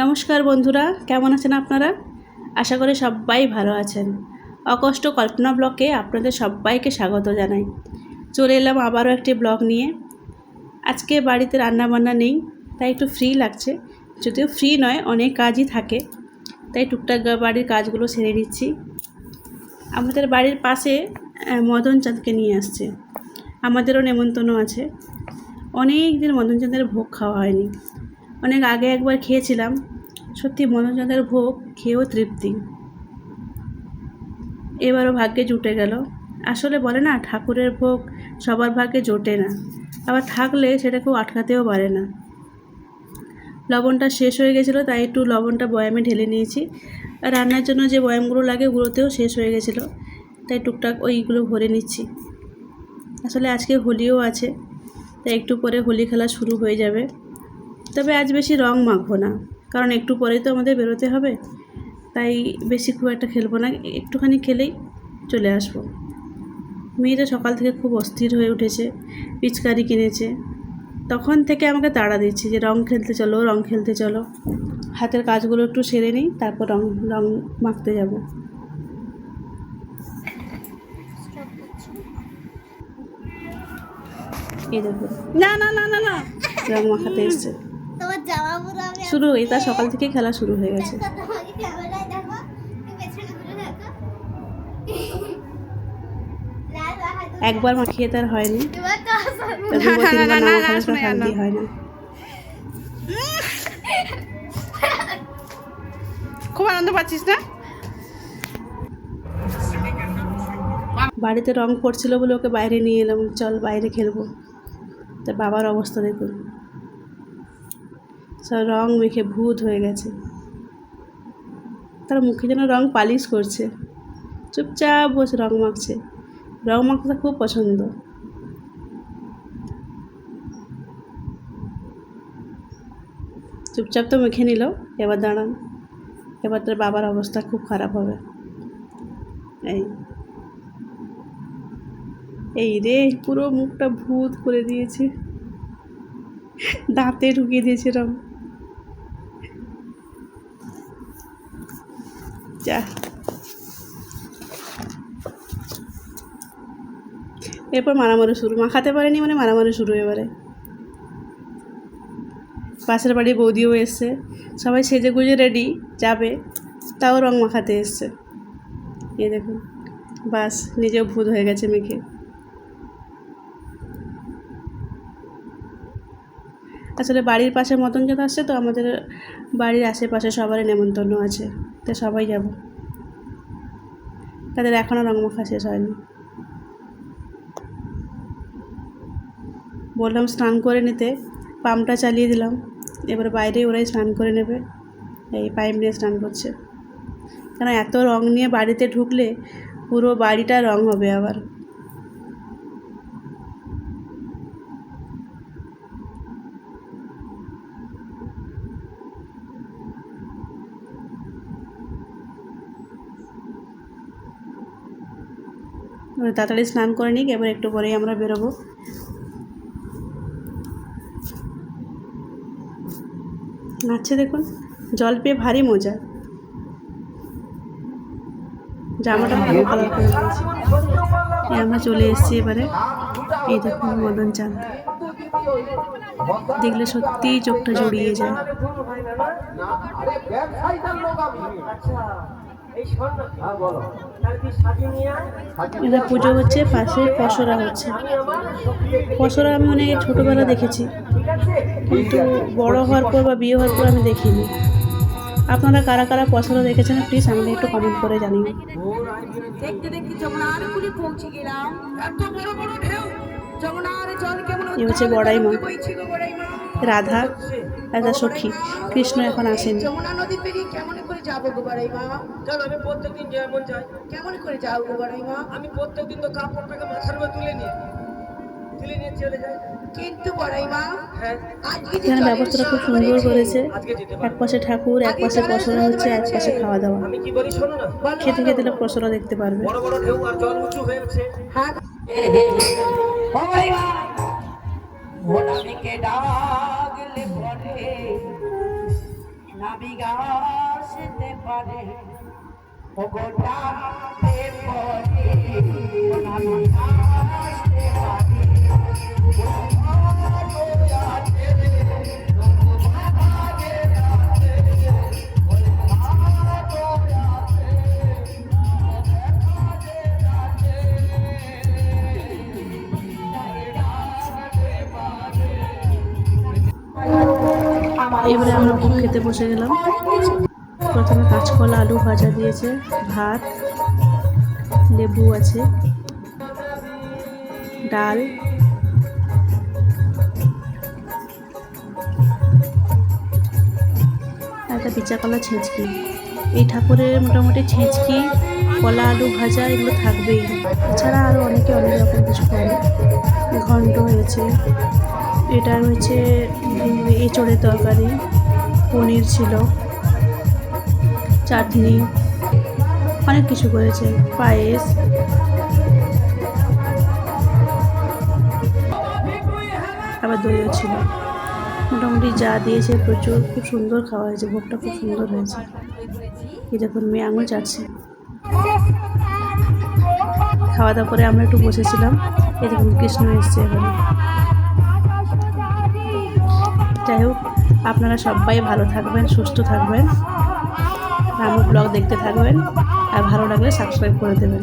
নমস্কার বন্ধুরা, কেমন আছেন আপনারা? আশা করি সবাই ভালো আছেন। অকষ্ট কল্পনা ব্লগে আপনাদের সবাইকে স্বাগত জানাই। চলে এলাম আবারও একটি ব্লগ নিয়ে। আজকে বাড়িতে রান্নাবান্না নেই, তাই একটু ফ্রি লাগছে। যদিও ফ্রি নয়, অনেক কাজই থাকে, তাই টুকটাক বাড়ির কাজগুলো সেরে নিচ্ছি। আমাদের বাড়ির পাশে মদন চাঁদকে নিয়ে আসছে, আমাদেরও নেমন্তন্ন আছে। অনেক দিন মদন চাঁদের ভোগ খাওয়া হয়নি। অনেক আগে একবার খেয়েছিলাম, সত্যি মদন চাঁদের ভোগ খেয়েও তৃপ্তি। এবারও ভাগ্যে জুটে গেল। আসলে বলে না, ঠাকুরের ভোগ সবার ভাগ্যে জোটে না, আবার থাকলে সেটা কেউ আটকাতেও পারে না। লবণটা শেষ হয়ে গেছিলো, তাই একটু লবণটা বয়ামে ঢেলে নিয়েছি। রান্নার জন্য যে বয়ামগুলো লাগে ওগুলোতেও শেষ হয়ে গেছিলো, তাই টুকটাক ওইগুলো ভরে নিচ্ছি। আসলে আজকে হোলিও আছে, তাই একটু পরে হোলি খেলা শুরু হয়ে যাবে। তবে আজ বেশি রং মাখবো না, কারণ একটু পরেই তো আমাদের বেরোতে হবে, তাই বেশি খুব একটা খেলবো না, একটুখানি খেলেই চলে আসবো। মেয়েটা সকাল থেকে খুব অস্থির হয়ে উঠেছে, পিচকারি কিনেছে, তখন থেকে আমাকে তাড়া দিচ্ছে যে রং খেলতে চলো, রং খেলতে চলো। হাতের কাজগুলো একটু সেরে নিই, তারপর রং মাখতে যাব। এই দেখো, না না না না না, রং মাখাতে এসছে। শুরু হয়ে তার সকাল থেকেই খেলা শুরু হয়ে গেছে। একবার মাখিয়ে তার হয়নি, হয় না। খুব আনন্দ পাচ্ছিস না? বাড়িতে রং পড়ছিল বলে ওকে বাইরে নিয়ে এলাম, চল বাইরে খেলবো। তা বাবার অবস্থা দেখুন, সব রং মেখে ভূত হয়ে গেছে। তার মুখে যেন রং পালিশ করছে, চুপচাপ বসে রং মাখছে। রং মাখতে খুব পছন্দ। চুপচাপ তো মেখে নিল, এবার দাঁড়ান, এবার তোর বাবার অবস্থা খুব খারাপ হবে। এই রে, পুরো মুখটা ভূত করে দিয়েছে, দাঁতে ঢুকিয়ে দিয়েছে রং। যা, এরপর মারামারি শুরু। মাখাতে পারেনি মানে মারামারি শুরু। এবারে পাশের বাড়ি বৌদিও এসছে, সবাই সেজে গুজে রেডি যাবে, তাও রং মাখাতে এসছে। এই দেখুন, বাস নিজেও ভূত হয়ে গেছে মেখে। আসলে বাড়ির পাশে মদন চাঁদ আসছে, তো আমাদের বাড়ির আশেপাশে সবারই নেমন্তন্ন আছে, তো সবাই যাব। তাদের এখনও রং মাখা শেষ হয়নি। বললাম স্নান করে নিতে, পাম্পটা চালিয়ে দিলাম। এবার বাইরে ওরাই স্নান করে নেবে, এই পাইপ নিয়ে স্নান করছে। কারণ এত রং নিয়ে বাড়িতে ঢুকলে পুরো বাড়িটা রং হবে আবার। তাড়াতাড়ি স্নান করে নিই, এবার একটু পরেই আমরা বেরোবো। নাচছে দেখুন, জল পেয়ে ভারী মজা। জামাটা ভালো কালার করে দিয়েছি। আমরা চলে এসেছি এবারে। এই দেখুন মদন চাঁদ, দেখলে সত্যিই চোখটা জড়িয়ে যায়। এটা পুজো হচ্ছে, পাশে পসরা হচ্ছে। পসরা আমি অনেক ছোটোবেলা দেখেছি, কিন্তু বড় হওয়ার পর বা বিয়ে হওয়ার পর আমি দেখিনি। আপনারা কারা কারা পসরা দেখেছেন প্লিজ আমাকে একটু কমেন্ট করে জানিয়ে। এ হচ্ছে বড়াই মা, রাধা রাধা সখী, কৃষ্ণ এখন আসেনি। কেমন করে যাবো গো বড়াই মা? চল, আমি প্রত্যেকদিন যেমন যাই। কেমন করে যাও গো বড়াই মা? আমি প্রত্যেকদিন তো কাপড়টাকে মাথার উপর তুলে নিয়ে চলে যাই। কিন্তু বড়াই মা, এখানে ব্যবস্থাটা খুব সুন্দর করেছে। এক পাশে ঠাকুর, এক পাশে পসরা হচ্ছে, এক পাশে খাওয়া দাওয়া। আমি কি বলি শোনো না, খেতে খেতে লোক পসরা দেখতে পারবে। বড় বড় ঢেউ আর জল উঁচু হয়েছে। হ্যাঁ নাবিকা আসতে পারে ওগো ডাকতে পারে নাবিকা আসতে পারে এবারে আমরা ভোগ খেতে বসে গেলাম। প্রথমে কাঁচকলা আলু ভাজা দিয়েছে, ভাত, লেবু আছে, ডাল, আর একটা পিচা কলা ছেঁচকি। এই ঠাকুরের মোটামুটি ছেঁচকি, কলা আলু ভাজা এগুলো থাকবেই। এছাড়া আরও অনেকে অনেক রকম কিছু করে। ঘন্ট হয়েছে, এটা রয়েছে এঁচোড়ের তরকারি, পনির ছিল, চাটনি, অনেক কিছু করেছে, পায়েস। আবার দইও ছিল। মোটামুটি যা দিয়েছে প্রচুর, খুব সুন্দর খাওয়া হয়েছে, ভোগটা খুব সুন্দর হয়েছে। এই দেখুন মেয়ে আঙুল চাটছে। খাওয়া দাওয়া করে আমরা একটু বসেছিলাম। এই দেখুন কৃষ্ণ এসছে এখানে। যাই হোক, আপনারা সবাই ভালো থাকবেন, সুস্থ থাকবেন, আমার ব্লগ দেখতে থাকবেন, আর ভালো লাগলে সাবস্ক্রাইব করে দেবেন।